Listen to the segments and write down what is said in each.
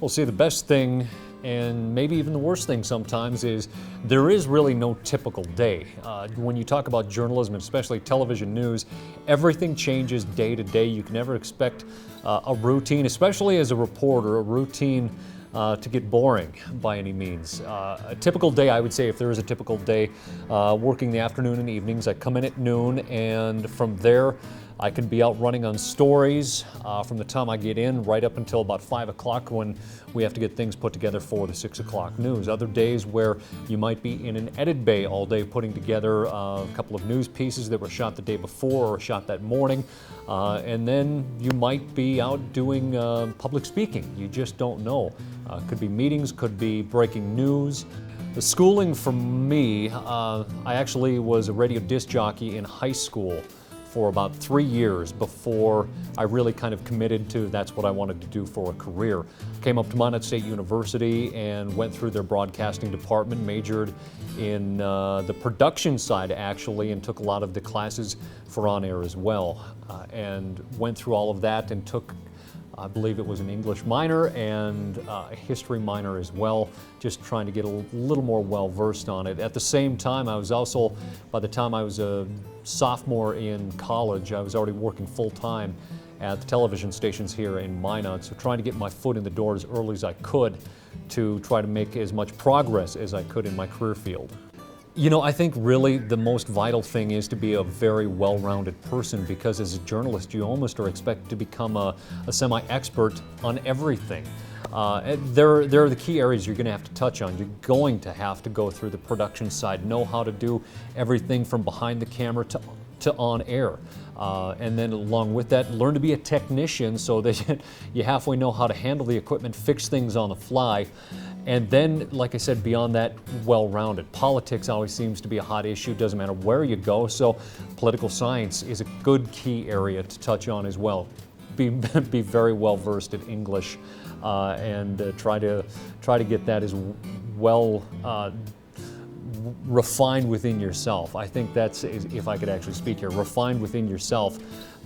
Well, see, the best thing, and maybe even the worst thing sometimes, is there is really no typical day. When you talk about journalism, especially television news, everything changes day to day. You can never expect a routine, especially as a reporter, a routine to get boring by any means. A typical day, I would say, if there is a typical day, working the afternoon and evenings, I come in at noon, and from there, I can be out running on stories from the time I get in right up until about 5 o'clock when we have to get things put together for the 6 o'clock news. Other days where you might be in an edit bay all day putting together a couple of news pieces that were shot the day before or shot that morning. And then you might be out doing public speaking. You just don't know. Could be meetings, could be breaking news. The schooling for me, I actually was a radio disc jockey in high school for about 3 years before I really kind of committed to that's what I wanted to do for a career. Came up to Minot State University and went through their broadcasting department, majored in the production side actually, and took a lot of the classes for on-air as well. And went through all of that and took, I believe it was an English minor and a history minor as well, just trying to get a little more well-versed on it. At the same time, I was also, by the time I was a sophomore in college, I was already working full-time at the television stations here in Minot, so trying to get my foot in the door as early as I could to try to make as much progress as I could in my career field. You know, I think really the most vital thing is to be a very well-rounded person, because as a journalist you almost are expected to become a semi-expert on everything. There are the key areas you're going to have to touch on. You're going to have to go through the production side, know how to do everything from behind the camera to on air. And then along with that, learn to be a technician so that you halfway know how to handle the equipment, fix things on the fly. And then, like I said, beyond that, well-rounded. Politics always seems to be a hot issue, doesn't matter where you go, so political science is a good key area to touch on as well. Be very well-versed in English and try to get that as well refined within yourself. I think that's, if I could actually speak here, refined within yourself,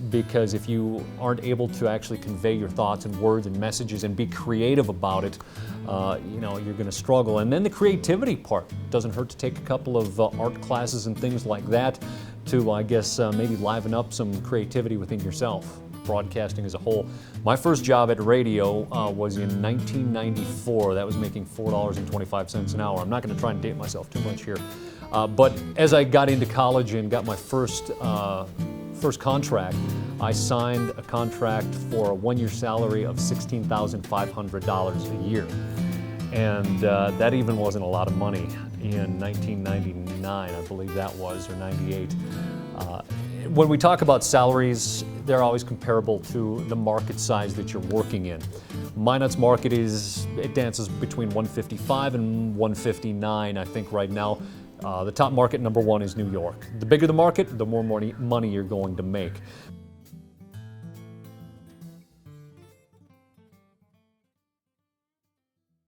because if you aren't able to actually convey your thoughts and words and messages and be creative about it, you know, you're going to struggle. And then the creativity part. Doesn't hurt to take a couple of art classes and things like that to, I guess, maybe liven up some creativity within yourself. Broadcasting as a whole. My first job at radio was in 1994. That was making $4.25 an hour. I'm not going to try and date myself too much here. But as I got into college and got my first contract, I signed a contract for a one-year salary of $16,500 a year. And that even wasn't a lot of money in 1999, I believe that was, or 98. When we talk about salaries, they're always comparable to the market size that you're working in. Minot's market it dances between 155 and 159, I think right now. The top market, number one, is New York. The bigger the market, the more money you're going to make.